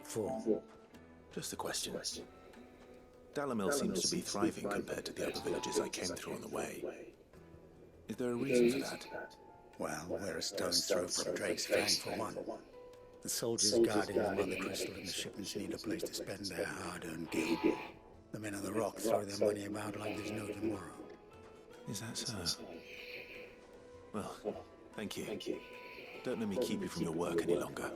For? Just a question. Dalamil seems to be thriving compared to the other villages I came through on the way. Is there a reason for that? Well, we're a stone's throw from Drake's Fang, for one. The soldiers guarding the Mother Crystal and the shipments need a place to spend their hard-earned gil. The men of the Rock throw their money about like there's no tomorrow. Is that so? Well, thank you. Don't let me keep you from your work any longer.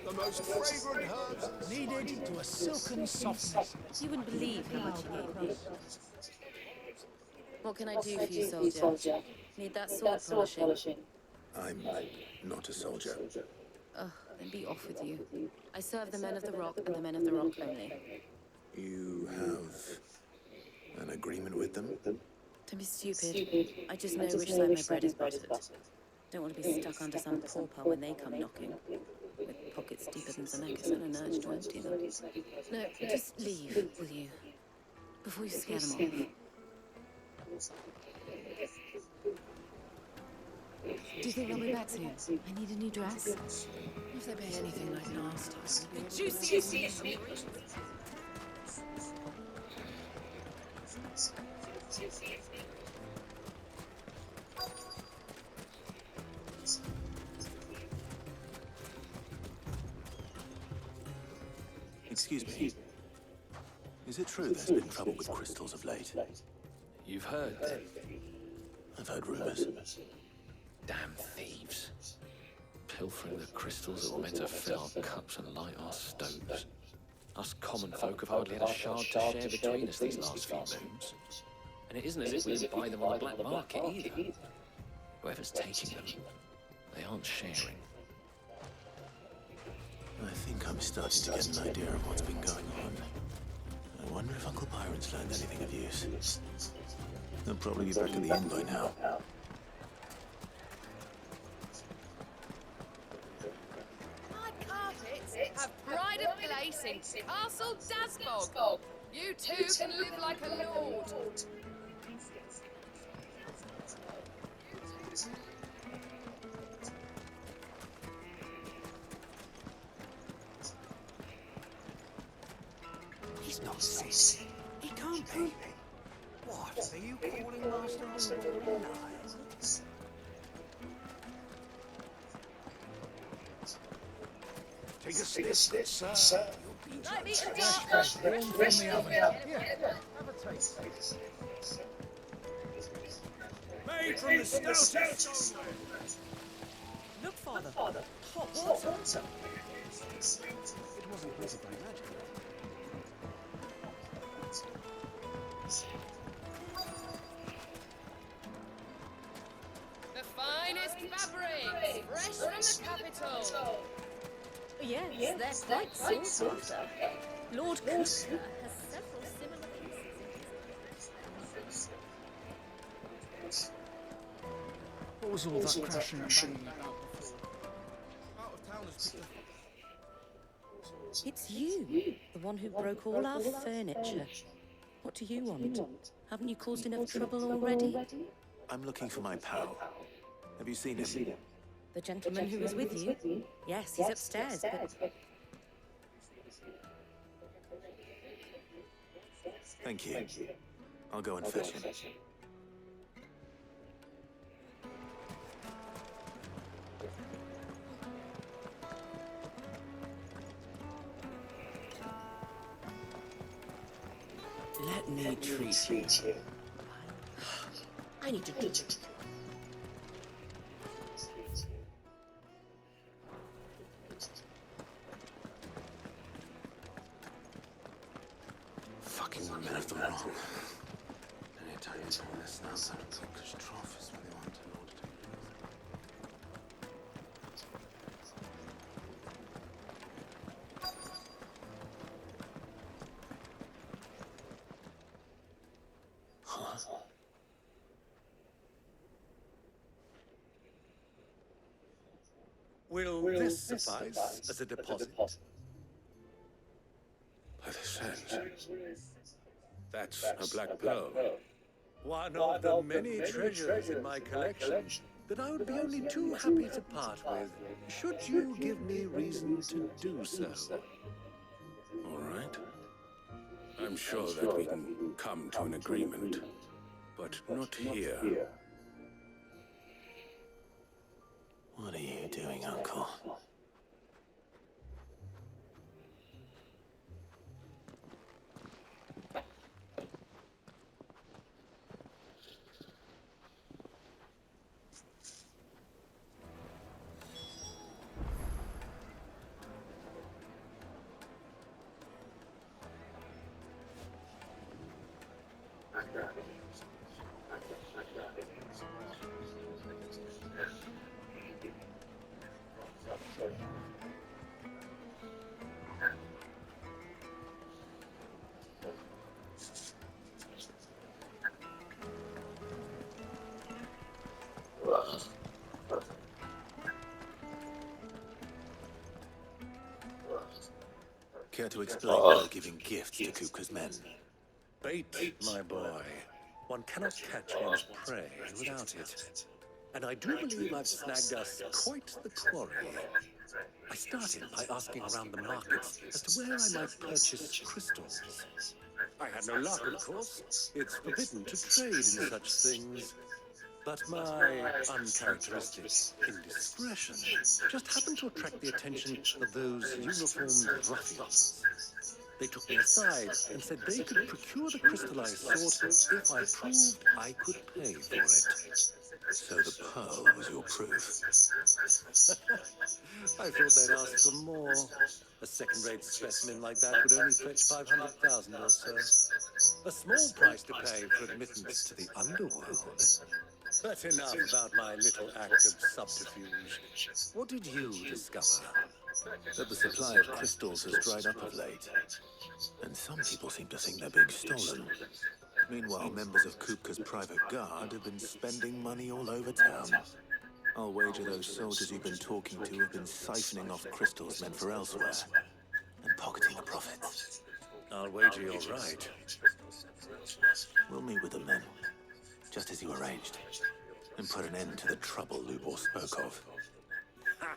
The most fragrant herbs needed to a silken softness. You wouldn't believe how much you gave me. What can I do for you, soldier? Need that sword polishing? I'm not a soldier. Ugh, then be off with you. I serve the men of the Rock and the men of the Rock only. You have an agreement with them? Don't be stupid. I just know which side my bread is buttered. Don't want to be stuck under some pauper when they come knocking. With pockets deeper than Zemeckis and an urge to empty them. No, just leave, will you? Before you scare them off. Do you think they'll be back soon? I need a new dress. If they pay anything like last time. The juiciest. Excuse me. Is it true there's been trouble with crystals of late? You've heard? I've heard rumors. Damn thieves. Pilfering the crystals that were meant to fill our cups and light our stoves. Us common folk have hardly had a shard to share between us these last few moons. And it isn't as if we can buy them on the black market either. Whoever's taking them, they aren't sharing. I think I'm starting to get an idea of what's been going on. I wonder if Uncle Byron's learned anything of use. They'll probably be back at the inn by now. My carpets have pride of place in Castle Dasbog. You too can live like a lord. He's not sick. He can't be. What? Are you calling Master Lord lies? Take a sip, sir. Like me to dark. Warm from the oven. Here, have a taste. Made from the stoutest. Look, Father. Hot water. It wasn't created by magic. The finest fabrics, fresh from the capital. Yes, they're quite sought after. Lord Cooper has several similar pieces. What was all that crashing and banging about before? Out of towners picked up. It's you, the one who broke all our furniture. What do you want? Haven't you caused enough trouble already? I'm looking for my pal. Have you seen him? The gentleman who was with you? Yes, he's upstairs, but... Thank you. I'll go and fetch him. Let me treat you. I need to do it. Fucking women have them wrong. Any Italians on this now, so Cook's trough is when they want in order to... Will this suffice as a deposit? By the sands. That's a black pearl. One of the many treasures in my collection that I would be only too happy to part with, should you give me reason to do so. All right. I'm sure that we can come to an agreement, but not here. What are you doing, Uncle? Care to explain why giving gifts to Kupka's men? Bait, my boy. One cannot catch one's prey without it. And I do believe I've snagged us quite the quarry. I started by asking around the markets as to where I might purchase crystals. I had no luck, of course. It's forbidden to trade in such things. But my uncharacteristic indiscretion just happened to attract the attention of those uniformed ruffians. They took me aside and said they could procure the crystal I sought if I proved I could pay for it. So the pearl was your proof. I thought they'd ask for more. A second-rate specimen like that would only fetch 500,000 or so. A small price to pay for admittance to the underworld. But enough about my little act of subterfuge. What did you discover? That the supply of crystals has dried up of late. And some people seem to think they're being stolen. Meanwhile, members of Kupka's private guard have been spending money all over town. I'll wager those soldiers you've been talking to have been siphoning off crystals meant for elsewhere and pocketing the profits. I'll wager you're right. We'll meet with them then, just as you arranged, and put an end to the trouble Lubor spoke of. Ha!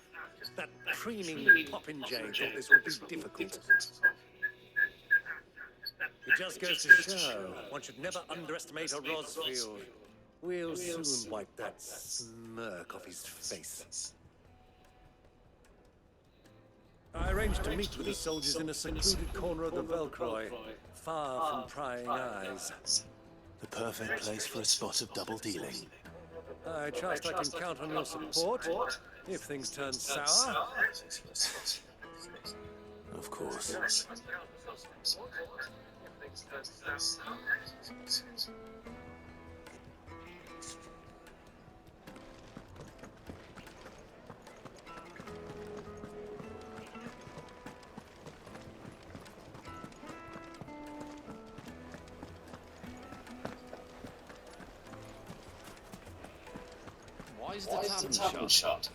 That preening popinjay thought this would be difficult. It just goes to show one should never underestimate a Rosfield. We'll soon wipe that smirk off his face. I arranged to meet with the soldiers in a secluded corner of the Velcroy, far from prying eyes. The perfect place for a spot of double dealing. I trust I can count on your support if things turn sour. Of course. Why is the tavern shut?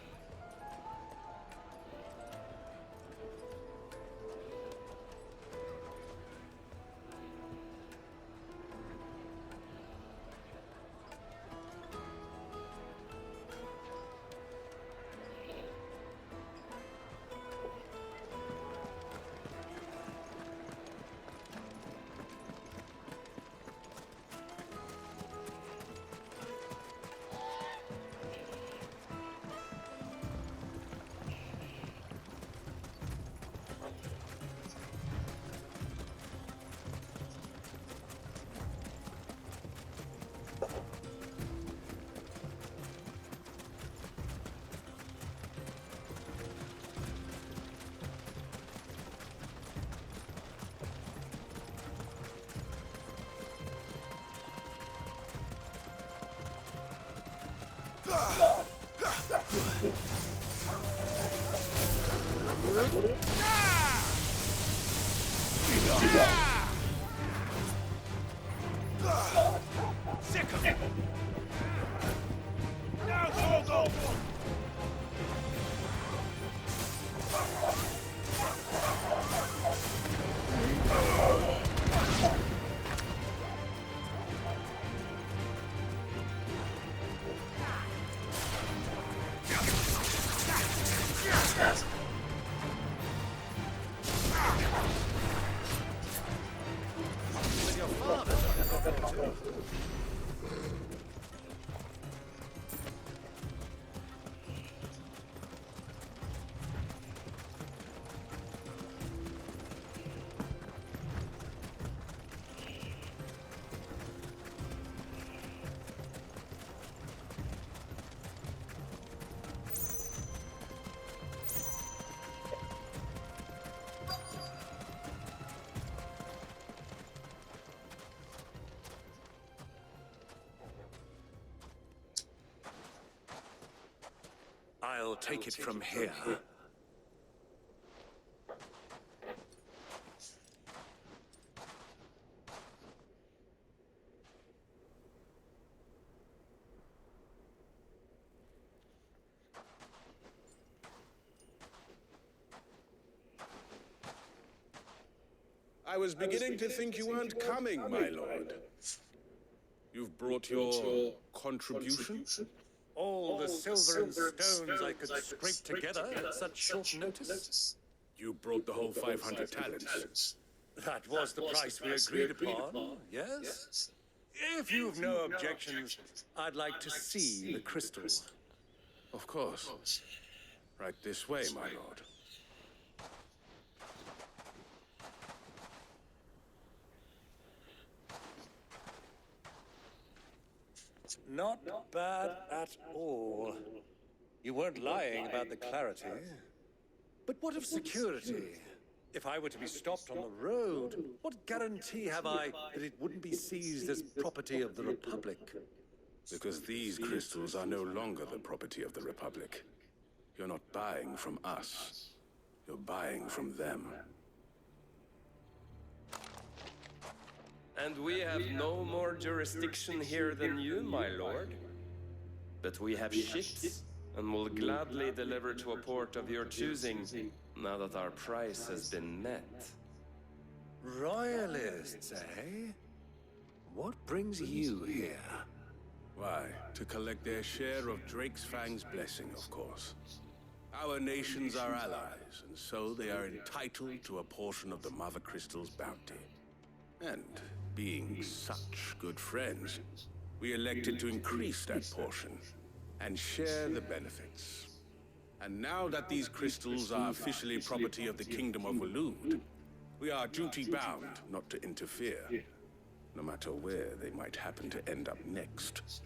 Sick of it! Now go! I'll take it from here. I was beginning to think you weren't coming, my lord. You've brought your contribution? All the silver and stones I could scrape together at such short notice. You brought the whole 500 talents. That was the price we agreed upon, yes? If you've no objections, I'd like to see the crystal. Of course. Right this way, my lord. Not bad at all. You weren't lying about the clarity. But what of security? If I were to be stopped on the road, what guarantee have I that it wouldn't be seized as property of the Republic? Because these crystals are no longer the property of the Republic. You're not buying from us. You're buying from them. And we have no more jurisdiction here than you, my lord. But we have ships, and will gladly deliver to a port of your choosing, now that our price has been met. Royalists, eh? What brings you here? Why, to collect their share of Drake's Fang's blessing, of course. Our nations are allies, and so they are entitled to a portion of the Mother Crystal's bounty. And being such good friends, we elected to increase that portion and share the benefits. And now that these crystals are officially property of the Kingdom of Waloed, we are duty-bound not to interfere, no matter where they might happen to end up next.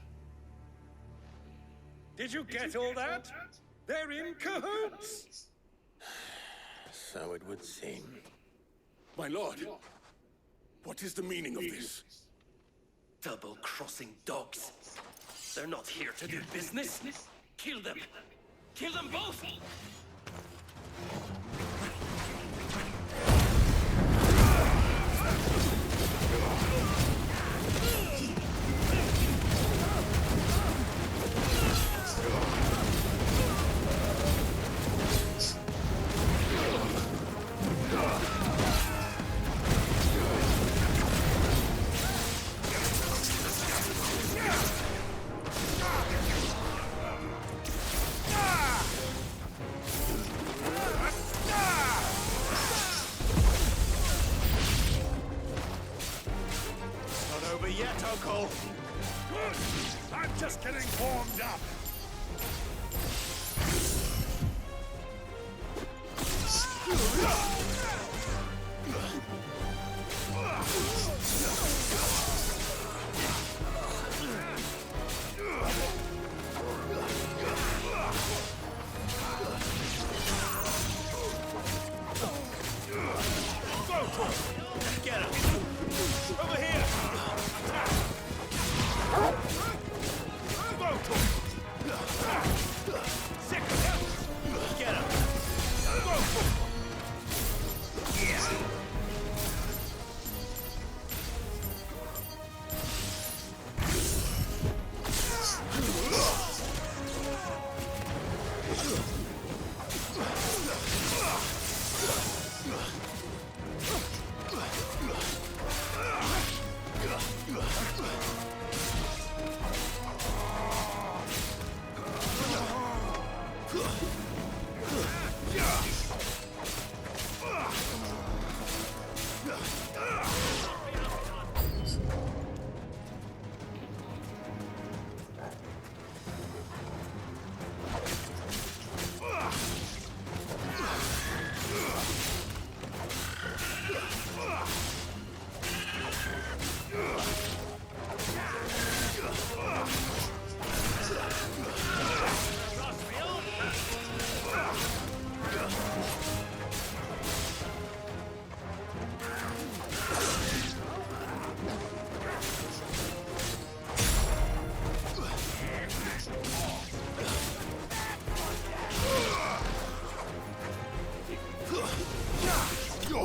Did you get all that? They're in cahoots! So it would seem. My lord, what is the meaning of this? Double-crossing dogs. They're not here to do business. Kill them. Kill them both! Not over yet, Uncle. Good. I'm just getting warmed up. Get him! Over here! Attack!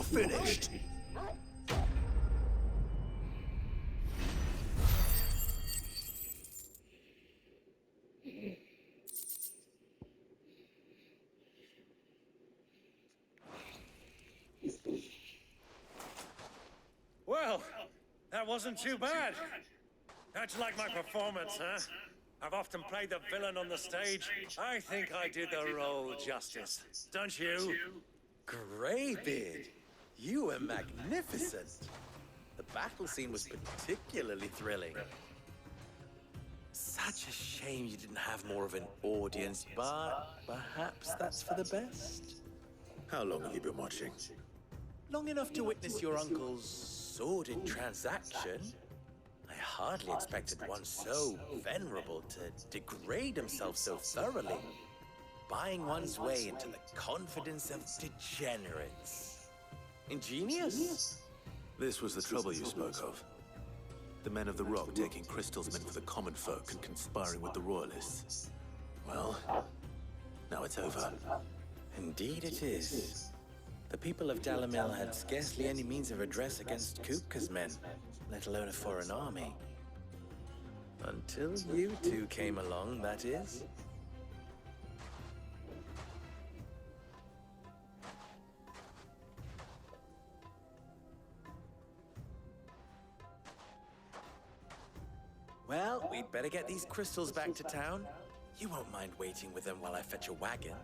finished. Well, that wasn't too bad. How'd you like my performance, huh? I've often played the villain on the stage. I think I did the role justice. Don't you? Greybeard, you were magnificent. The battle scene was particularly thrilling. Such a shame you didn't have more of an audience, but perhaps that's for the best. How long have you been watching? Long enough to witness your uncle's sordid transaction. I hardly expected one so venerable to degrade himself so thoroughly, buying one's way into the confidence of degenerates. Ingenious? This was the trouble you spoke of. The men of the Rock taking crystals meant for the common folk and conspiring with the Royalists. Well, now it's over. Indeed it is. The people of Dalamil had scarcely any means of redress against Kupka's men, let alone a foreign army. Until you two came along, that is. Well, we'd better get these crystals back to town. You won't mind waiting with them while I fetch a wagon.